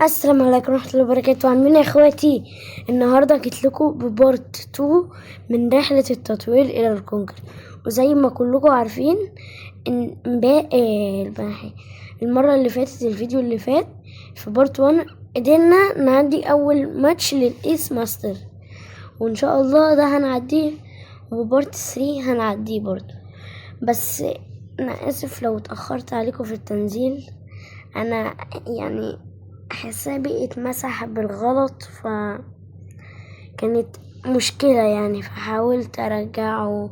السلام عليكم ورحمة الله وبركاته. عاملين يا اخواتي؟ النهاردة جيت لكم ببارت 2 من رحلة التطوير الى الكونكر. وزي ما كلكم عارفين ان المرة اللي فاتت، الفيديو اللي فات في بارت 1 قدرنا نعدي اول ماتش للايس ماستر، وان شاء الله ده هنعديه، وبارت 3 هنعديه برضه. بس انا اسف لو اتأخرت عليكم في التنزيل. انا يعني حسابي اتمسح بالغلط، فكانت مشكلة يعني، فحاولت ارجعه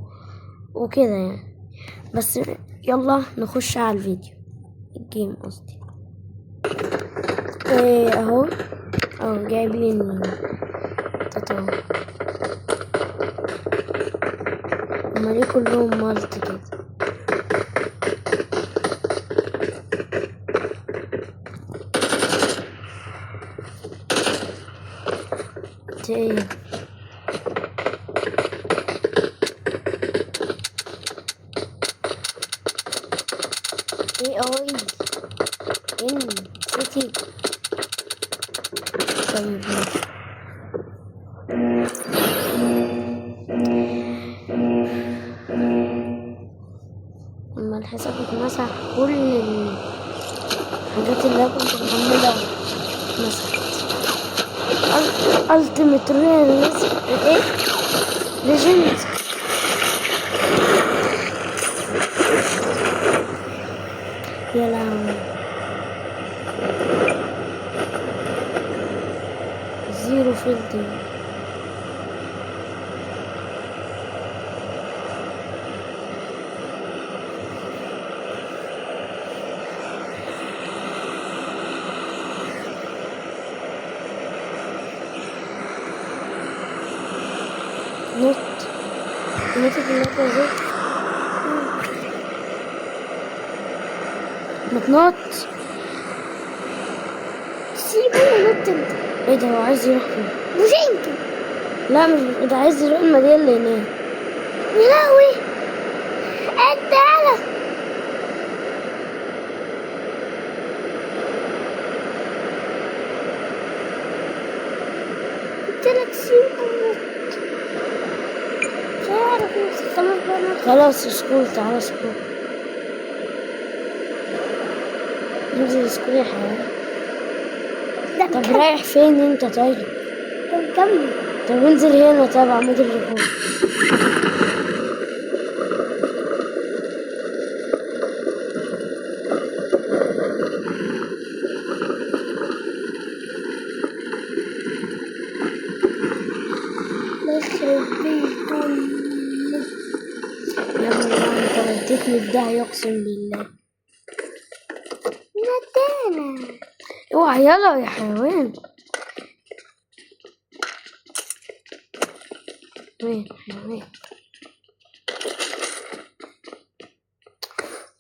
وكده يعني. بس يلا نخش على الفيديو، الجيم قصدي. اهو جايب لي التطور. هما ليه كلهم مالتي كده؟ ايه اي ان سيتي. طيب ماشي. اما الحساب اتمسح، كل الحاجات اللي أنا كنت محملها مسحت. التيمت ريال ايه ليجند. يا لهوي، 0 فيلدينج. نط نط النقطة دي، ما تنط. سيبه ونط انت. ايه ده؟ هو عايز يروح فين؟ مش انت. لا مش ده، عايز يروح المدينة اللي هناك. يا لهوي، انت على قلت لك سيبه ونط. مش هيعرف يمسك. خلاص بقى نط. خلاص سكول، تعالى سكول. انزل سكول يا حيوان. طب رايح فين انت؟ طيب كمل. طب انزل هنا تابع عمود الركوب. يا ابني انت وديتني في داهية اقسم بالله. ندانا. اوعى يلا يا حيوان. وين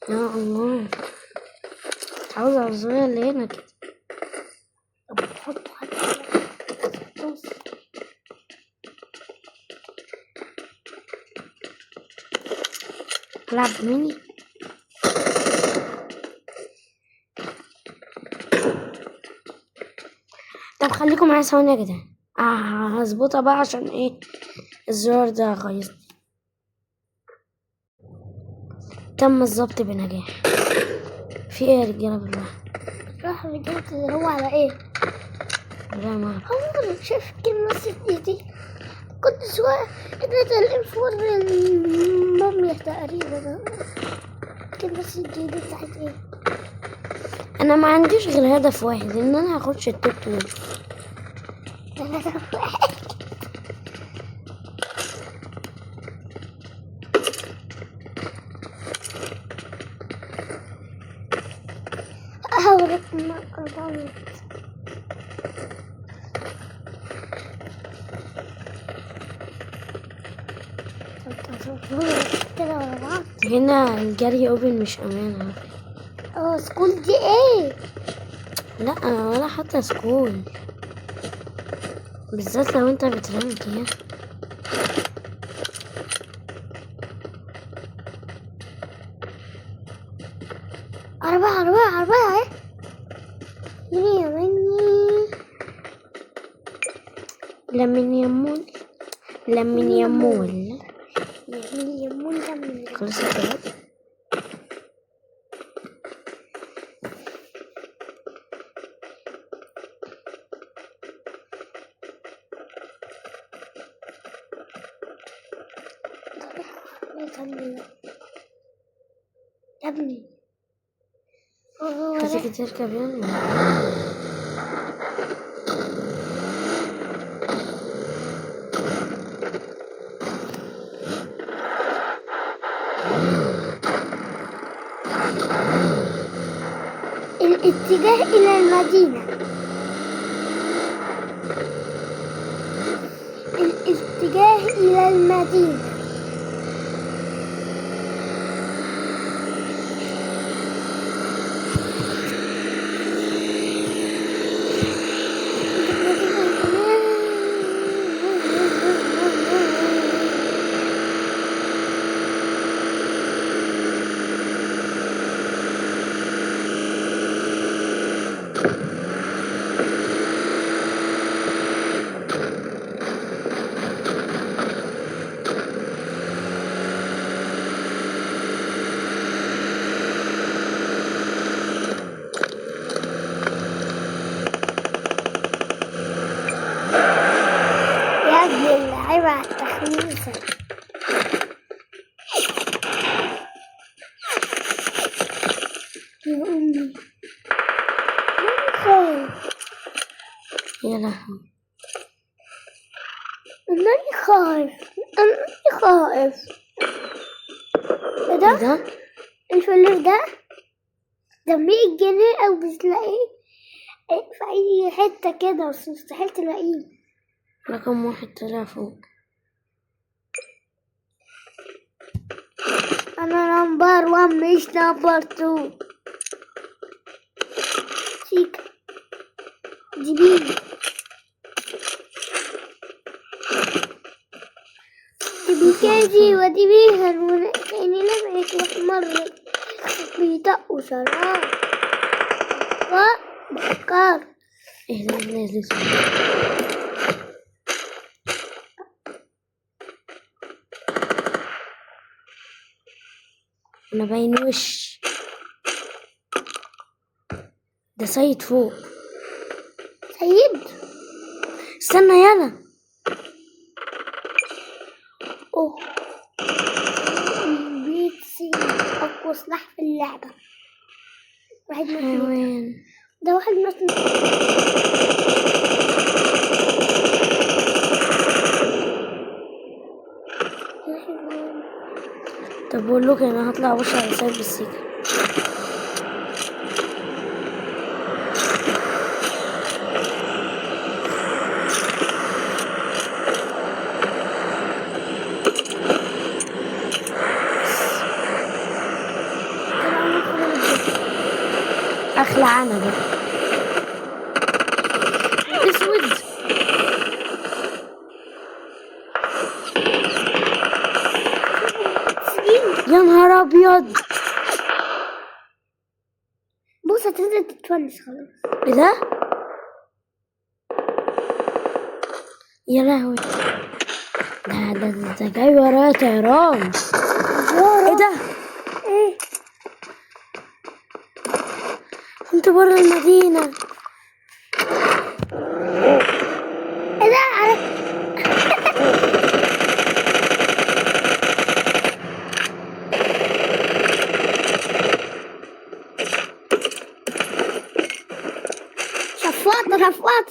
يا الله، عاوز الصغير اللي هنا كده. طب حط العب ميني. طب خليكم معايا ثواني يا جدعان. هظبطها بقى عشان ايه الزرار ده غيظني. تم الظبط بنجاح. في ايه يا رجاله بالله؟ راح رجعت اللي هو على ايه؟ لا ما هو شايف كلمة دي كنت سواء ادرة الانفور الموميا تقريبا. كلمة دي بتاعت ايه؟ انا ما عنديش غير هدف واحد، ان انا هخش التوب 2. هدف واحد. هوريك المقربان. كده ورا بعض. هنا الجري اوبن مش امان. سكول دي ايه؟ لا ولا حتى سكول، بالذات لو انت بترانك يعني. 4 ايه؟ يا مني لمن يمون لمن يمون لمن يمون لمن خلص كده. يا ابني عايزك تركب يلا. الاتجاه إلى المدينة. الاتجاه إلى المدينة. يا ابن اللعيبة على التخميسة. يا أمي ماني خايف. يا لهوي ماني خايف. ماني خايف. ايه ده؟ الفلوس ده 100 جنيه او بتلاقيه في اي حتة كده بس مستحيل تلاقيه. رقم 1 طلع فوق. انا نمبر 1 مش نمبر 2. سيكا دي بيبي دي بيكاجي ودي بيهن ونقاني لمعت واحمرت بيطقوا شراب بكار. ايه ده نازل انا باين وش ده سيد فوق. سيد استنى يلا. اوه بيتسي اقوى سلاح في اللعبة. واحد حيوان ده واحد مثلا. طب بقول لك انا هطلع ابص على سايب السيكا. اخلع انا ده اسود. يا نهار ابيض. بص هتنزل تتونس خلاص. ايه ده؟ يا لهوي ده جاي ورايا طيران. ايه ده؟ ايه انت بره المدينة. ايه ده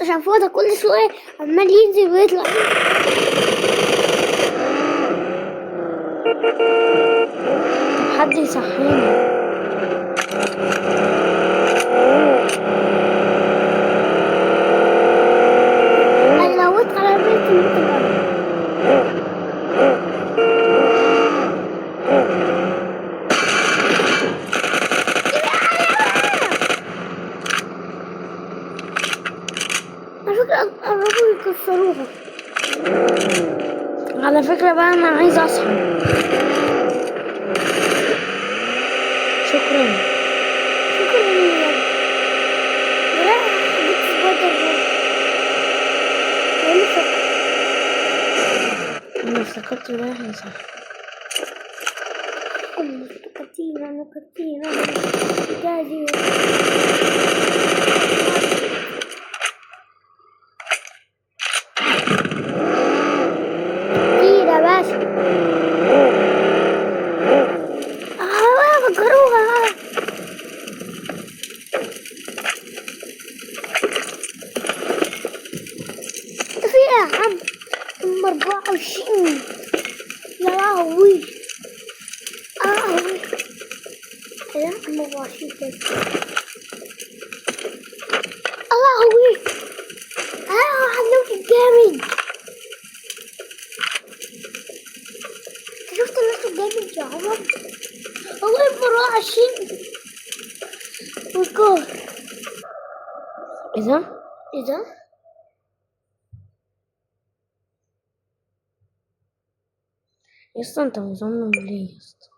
شفاطة كل شوية عمال ينزل ويطلع. طب حد يصحيني. انا لو وقت على البيت ممكن قربوا يكسروها. على فكرة بقى أنا عايز أصحى. شكرا يا رب. لا حبيت سبايدر مان. افتكرت الواحد صح. كاتينا جاجي كتيرة باشا. فكروها فيها يا عم 24. يا لهوي يا 24 كده. لهوي حلوك الجامد. شفت الناس الجامد يا عمر. والله 24 وكور. ايه ده يا اسطى انت مصمم ليه يا اسطى؟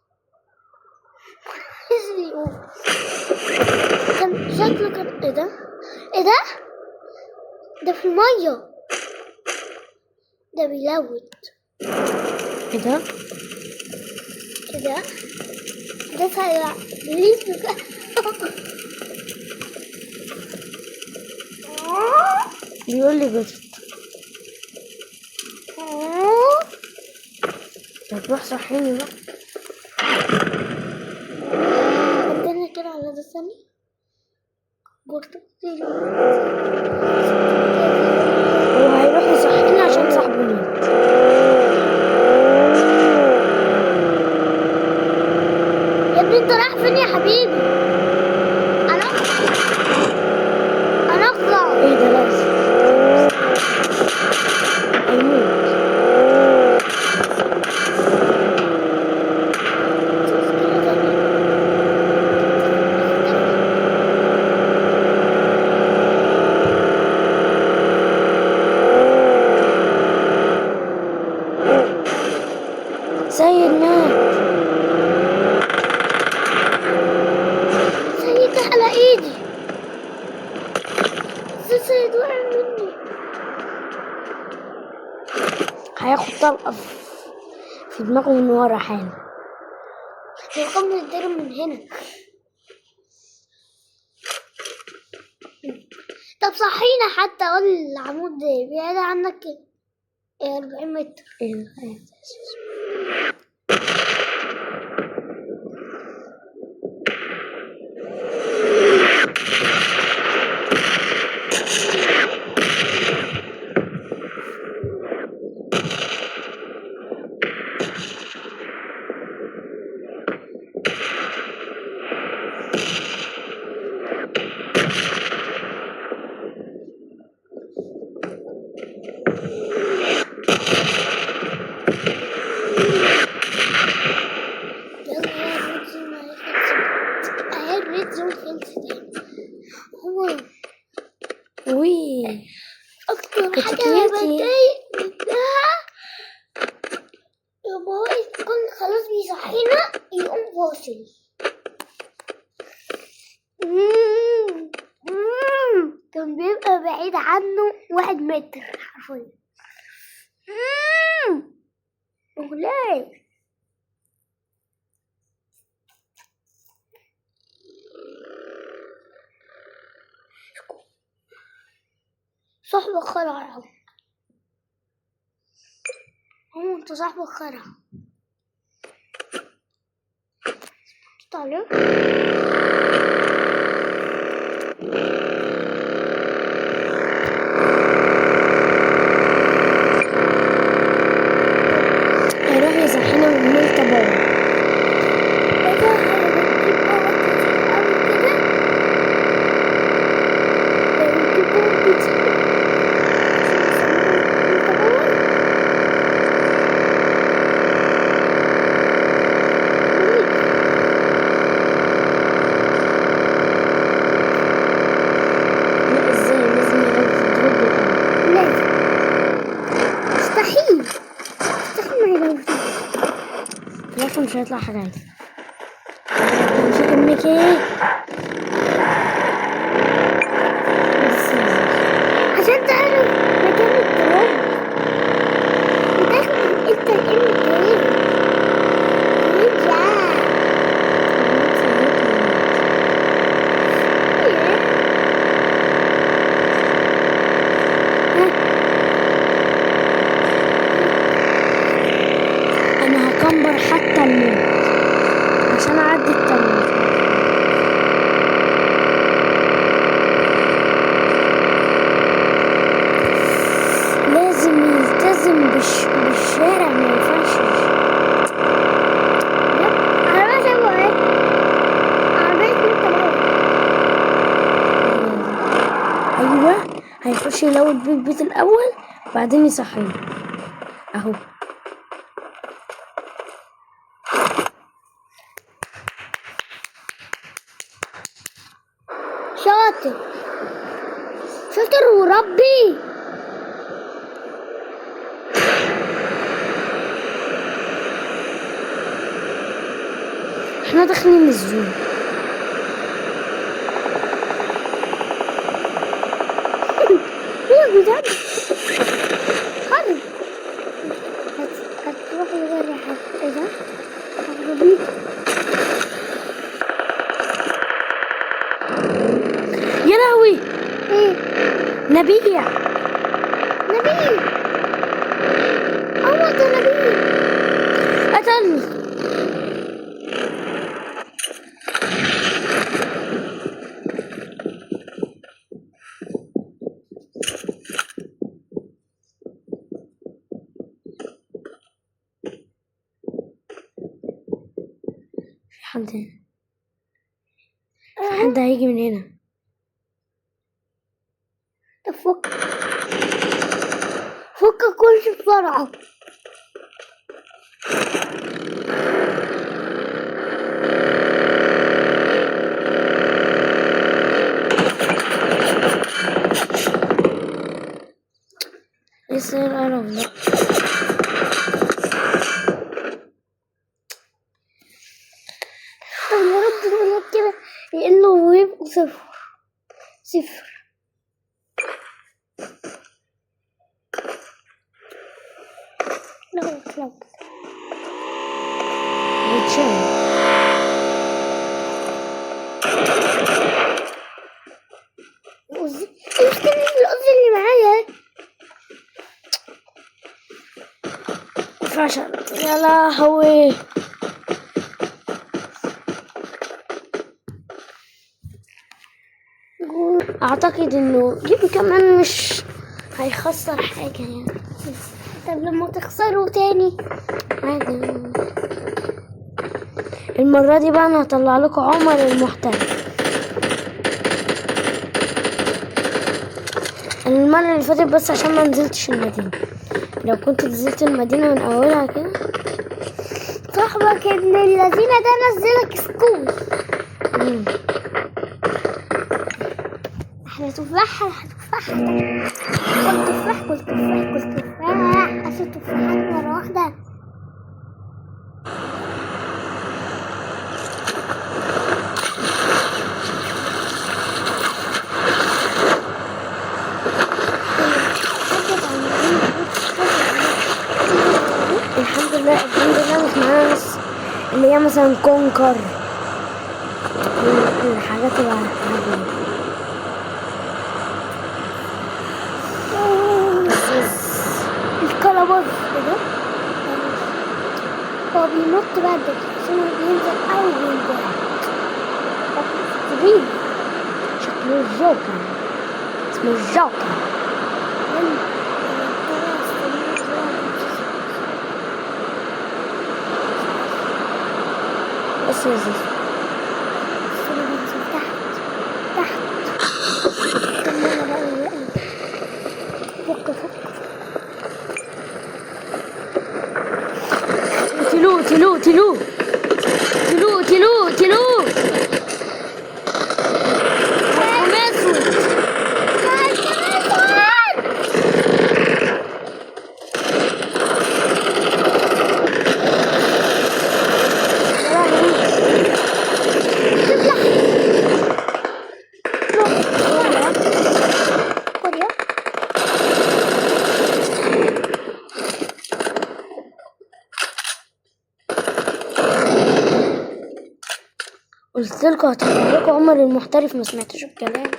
كان شكله كان ايه ده ده في الميه. ده بيلوت. ايه ده سريع ليه بقى. بيقول لي بس هتروح صحيني بقى. عندنا كده على ده ثاني قلت هو هيروح يصحيني عشان صاحبه مات. يا ابني انت رايح فين يا حبيبي؟ انا اطلع. ايه ده لازم هيموت. سيد مات. سيد على ايدي. سيد وقع مني. هياخد طلقة في دماغه من ورا حالا. هيقوم يتضرب من هنا. طب صحينا حتى قول العمود بعيد عنك 40 متر. وي اكتر حاجه بتضايق منها لما هو يكون خلاص بيصحينا يقوم فاصل. كان بيبقى بعيد عنه 1 متر حرفيا. أغلاي صاحب الخرع اهو. انت صاحب الخرع طالع. هيروح يصحينا من الملك بابا. مش هيطلع حاجة عادي. مش امك ايه عشان تعرف مكان التراب وتاخد انت عنبر حتى الموت عشان اعدي التانية. لازم يلتزم بالشارع، ما ينفعش. عربية ابو ايه؟ عربية انت الاول. ايوه هيخش يلوت بيه البيت الاول بعدين يصحيه اهو. شاطر شاطر وربي. احنا داخلين الزون. ايه بجد؟ خالد هتروح لغير حد. ايه ده؟ عربية يا لهوي. ايه نبيع نبيل. اول ده نبيل قتلني. حد هيجي من هنا. فك كل شيء بسرعة. ايش القرف ده؟ يا رب نقول كده لانه يبقوا صفر. لا كلاود المشكلة الأرض اللي معايا فشل. يا لهوي اعتقد انه جيب كمان مش هيخسر حاجة يعني. طب لما تخسروا تاني عادي. المرة دي بقى انا هطلع لكم عمر المحترف. المرة اللي فاتت بس عشان ما نزلتش المدينة. لو كنت نزلت المدينة من اولها كده صاحبك ابن الذين ده نزلك سكول. احنا تفاح كل تفاح عشان تفاحات مرة واحدة. الحمد لله مش معانا ناس اللي هي مثلا كونكر الحاجات العادية. الكلبز ده هو بينط بدري عشان بينزل أول واحد كبير شكله الجوكر. اسمه الجوكر. بس يا زيزو تحت كملنا بقى فك تلو قلت لكم هطلع لكم عمر المحترف، ما سمعتوش الكلام.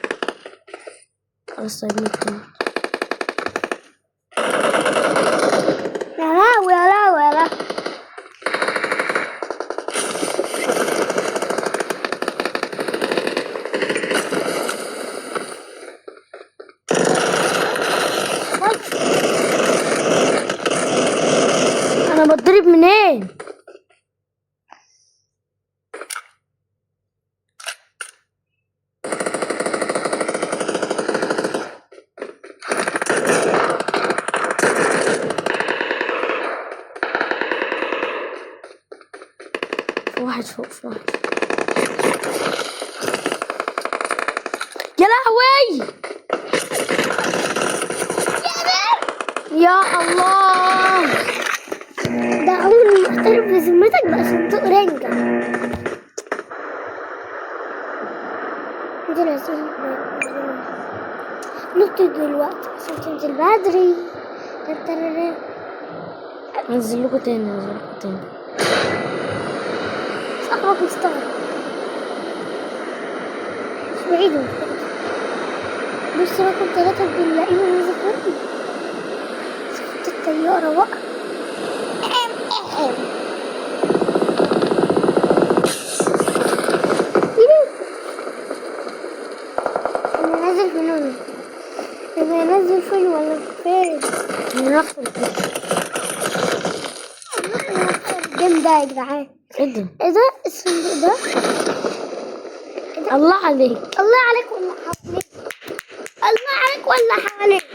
خلاص طيب نكمل. يا لا بتضرب منين؟ في واحد فوق، في واحد. يا لهوي يا الله، ده أول محترف بذمتك بقى صندوق رنجة. انزل يا سيدي نط دلوقتي عشان تنزل بدري. انزلكوا تاني، انزلكوا تاني. صاحبك مستغرب، مش بعيد. بص رقم 3 بنلاقيه من زمان. شفت الطيارة بقى. انا نازل فين؟ انا نازل فين ولا فين؟ نروح الجيم ده يا جدعان. ايه ده الصندوق ده؟ الله عليك، الله عليك ولا حواليك، الله عليك ولا حواليك.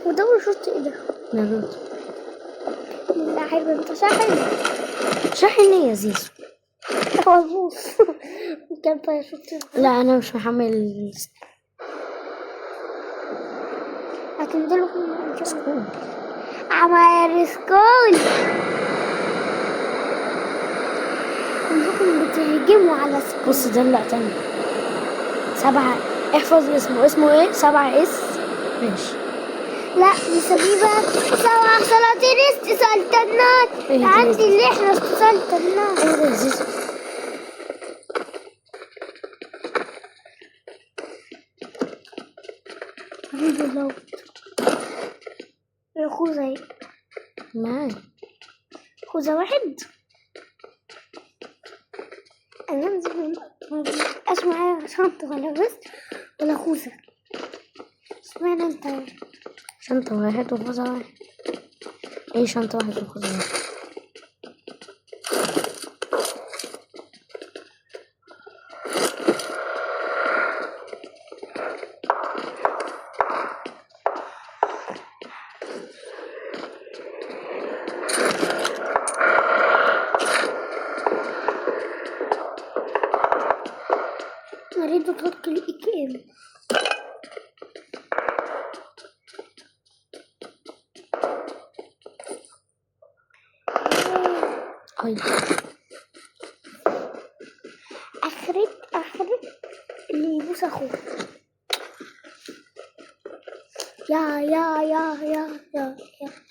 ودور شفت ايه ده؟ نزلت. لا حلو، انت شاحن. شاحن ايه يا زيزو؟ مظبوط. كان طيب شفت. لا انا مش محمل. هتنزلوا في سكول. عمال سكول. كلكم بتهجموا على سكول. بص ده لا تاني 7. احفظ اسمه ايه؟ 7S. ماشي. لا نسميه بقى 7 سلاطين سلطنات. عندي اللي احنا سلطنات. ايه ده زيزو؟ حبيبي الله. خوذة ايه؟ معاي خوذة واحد. انا انزل معايا شنطة ولا بس ولا خوذة؟ اشمعنى انت؟ شنطة واحد وخوذة واحد. ايه شنطة واحد وخوذة واحد؟ اريد ادخل الATM. اخرب اللي يبوس اخوه. يا يا يا يا يا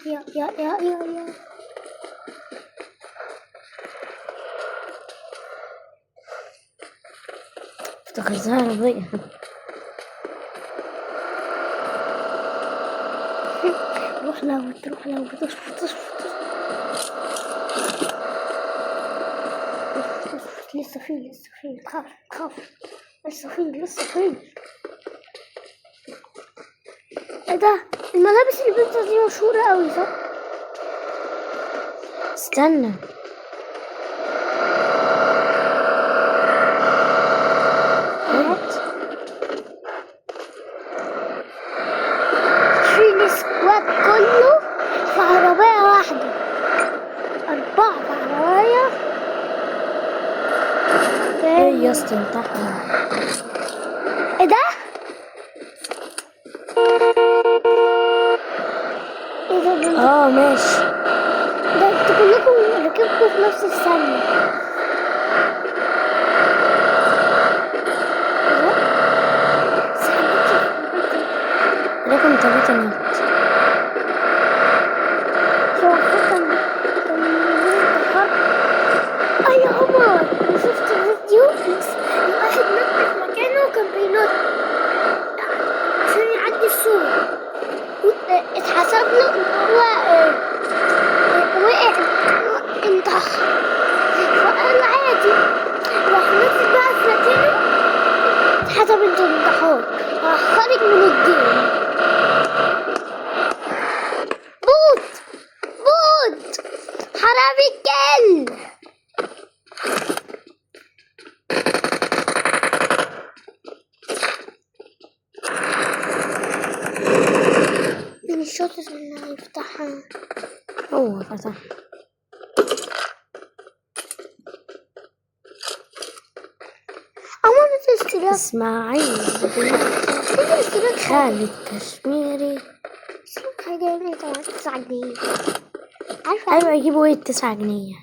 يا يا يا يا يا افتكرتها عربية. روح لو لسه فيه تخاف. لسه فيه. ايه ده؟ الملابس اللي بنتها دي مشهورة قوي صح؟ استنى شيل السكواد كله في عربية واحدة. 4 في عربية. ايه يا اسطى انتحر؟ ايه ده؟ ماشي. ده انتوا كلكم ركبكم في نفس الثانية. رقم 3 نط. يا عمر انا شفت فيديو واحد نط في مكانه وكان بينط عشان يعدي السور. اتحسب له ان هو وقع انتحر. فقال عادي، راح نزل بقى في مكانه اتحسب انتحار. راح خارج من الجيم. بوت الشاطر اللي هيفتحها. هو فتح. عمر الاشتراك. اسماعيل الاشتراك خالد كشميري. حاجة يعني 9 جنيه. عارفة؟ ايوه يجيبوا ايه 9 جنيه؟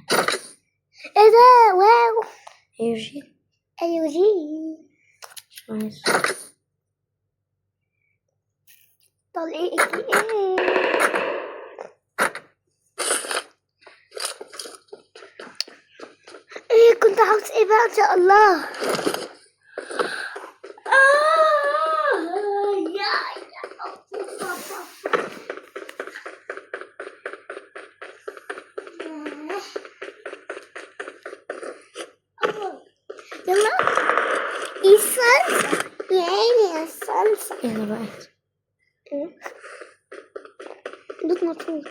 ايه ده؟ واو. يجي ايوه جي. طلعيك ايه؟ ايه كنت عاوز ايه بقى ان شاء الله؟ يلا الصلصة يا عيني الصلصة. يلا بقى دوت مطروط.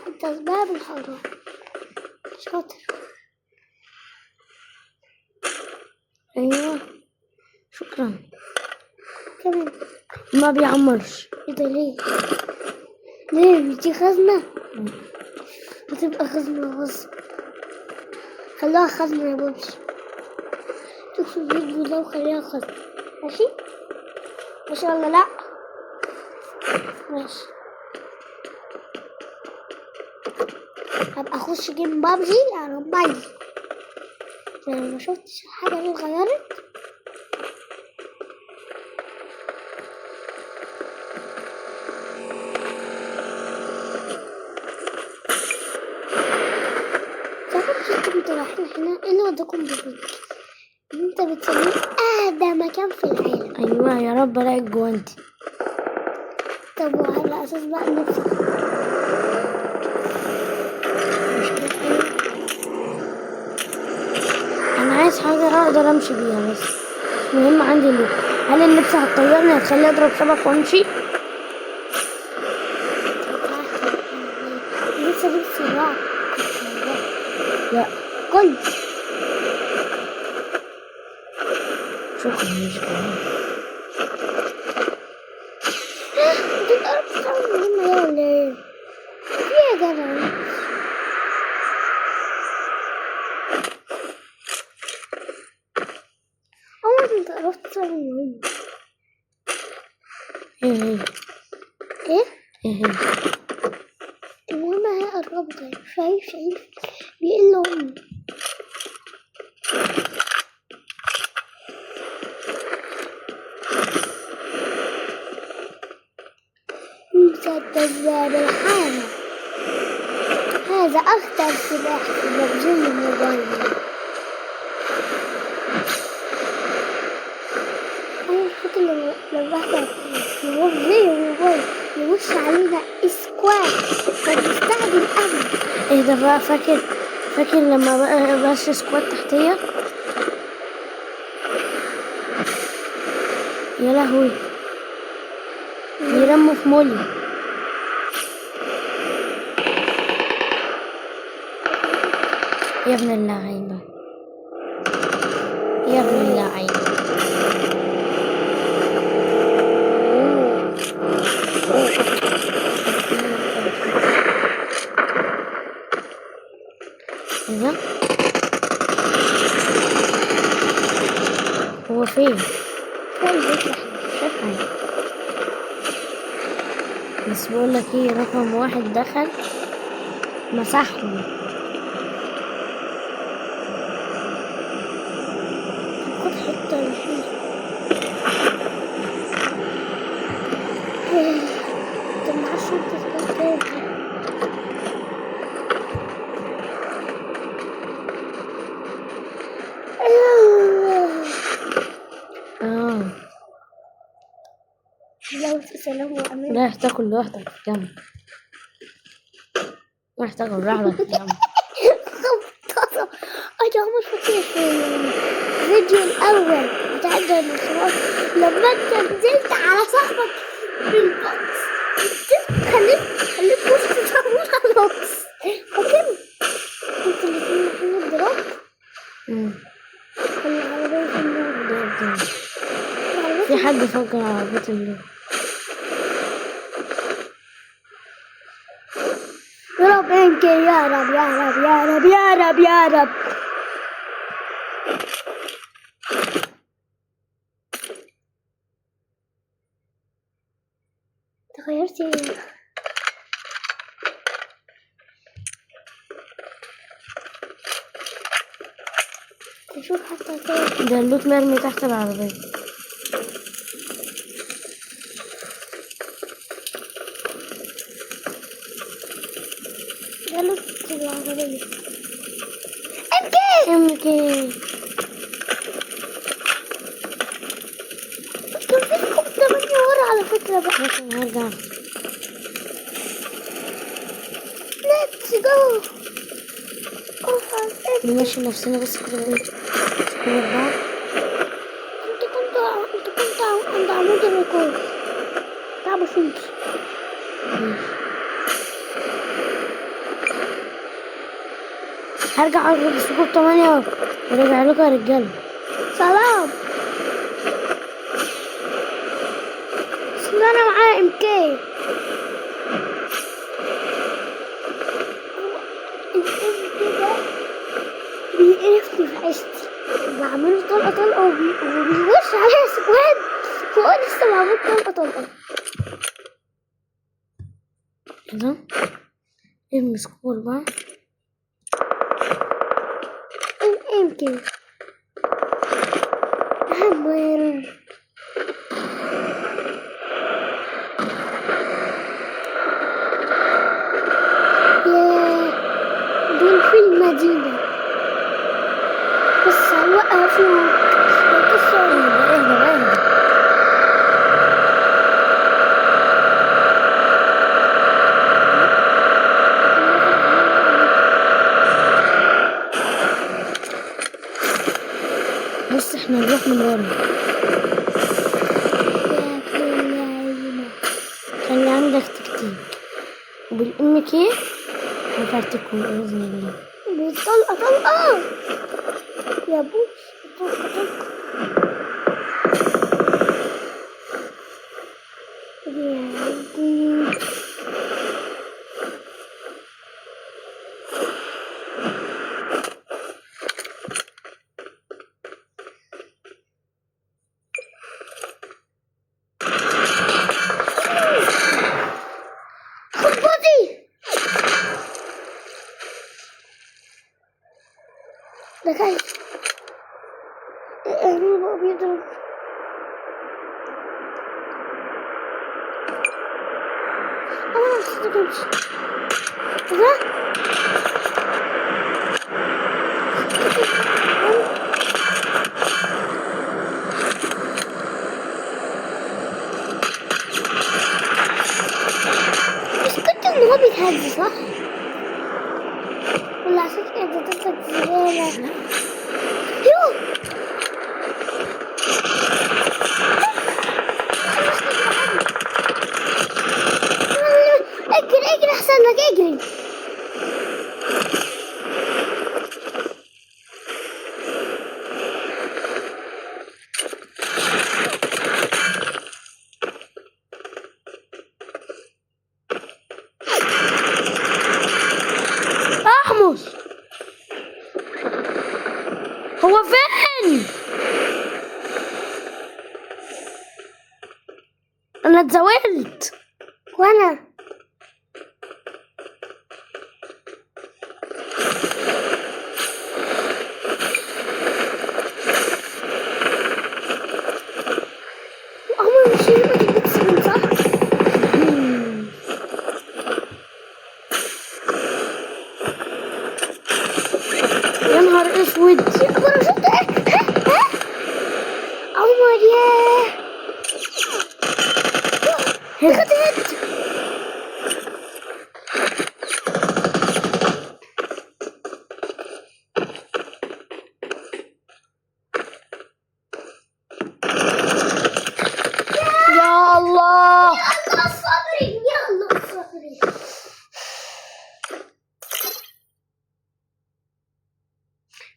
انت اسباب الحرام شاطر. ايوه شكرا. كمان ما بيعمرش. ايه ده ليه؟ ليه مش دي خزنة؟ بتبقى خزنة غصب. خليها خزنة يا بابي. تقصد الفيديو ده وخليها خزنة ماشي؟ ماشي ولا لأ؟ ماشي. هبقى اخش جيم بابجي على موبايلي. لو ما شفتش حاجة اللي اتغيرت انتوا رايحين هنا. ايه اللي وداكم بالبيت؟ انت بتسميه اهدى مكان في العالم. ايوه يا رب الاقي الجوانتي. طب وعلى اساس بقى نفسك انا عايز حاجه اقدر امشي بيها بس مش مهم عندي اللبس. هل اللبس هتطيرني هتخليني اضرب شبك وامشي؟ لسه دي بسرعة. لا كل شكرا مش كمان. دول أرقام مهمة يا ولا ايه؟ في يا جدع عمرك انت عرفت تعمل مهم. ايه هي ايه؟ ايه هي المهم هي قربت اهي. شايف بيقلوا هم. مسدس بالحارة. هذا أخطر سلاح في مخزون الموبايل. أنا فاكر لما واحد يروح زي الموبايل يوش علينا سكواد فبيستعجل أوي. ايه ده بقى؟ فاكر لما بقى بس سكوات تحتيه. يا لهوي بيرموا في مولي. يا ابن اللعيبة يا ابن اللعيبة. ايه ده؟ هو فين؟ شكرا. بس بقولك ايه، رقم 1 دخل مسحني. خد حتة الحين. انت معرفش انت تقول كده. لو سلام وأمان. رايح تاكل لوحدك في الجنب. رايح تاكل لوحدك في الجنب. أنا عمر فاكر في الفيديو الأول بتاع الديناصورات لما أنت نزلت على صاحبك بالبوكس خليت وسط تموت على البوكس. فاكر؟ انتوا الاتنين رايحين الدراب ولا على بيت النور؟ حد فوق العربية اللي يا رب يمكن، يا رب يا رب يا رب يا رب يا رب. تغيرت ايه؟ تشوف حتى كده. ده اللوت مرمي تحت العربية. ده لوت العربية. يمكن كان في كفتة مني ورا على فكرة بقى. ممكن هرجع. Let's go. نمشي نفسنا بس كده ايه كده بعض. انت كنت عند عمود الركوب. تعب فيك. هرجع على السكوب 8 ورجع لكم يا رجالة. سلام. بس انا معايا MK. بيقرفني في عيشتي. بعمله طلقة وبيوش عليها سكواد. هو لسه معمول طلقة. كده ارمي سكور بقى. يمكن أحمر. يا دول في المدينة بس وقفوا القصة. اهدى. بص احنا نروح من ورا. خلي عندك تكتيك وبالام كي هفرتكم باذن الله. طلقة يا بوس. طلقة يا دي. خبطي ده كاي بقى بيضرب. انا مش هتمشي ده. مش كنت ان هو بيتهز صح ولا عشان كده اديتك زبالة؟ يو اجري احسن لك اجري. احمس هو فين؟ انا اتزاولت. وانا عمر مش يبقى تكسبين صح؟ يا نهار اسود. باراشوت عمر ياه خد هيد. يا الله يلا صبري يلا صبري.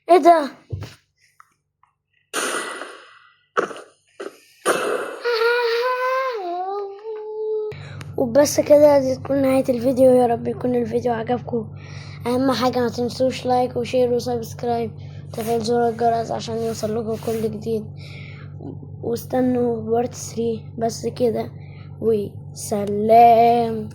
ايه ده؟ وبس كده، دي تكون نهاية الفيديو. يا رب يكون الفيديو عجبكم. اهم حاجة ما تنسوش لايك وشير وسبسكرايب، تفعيل زر الجرس عشان يوصل لكم كل جديد، واستنوا بارت 3. بس كده، وسلام.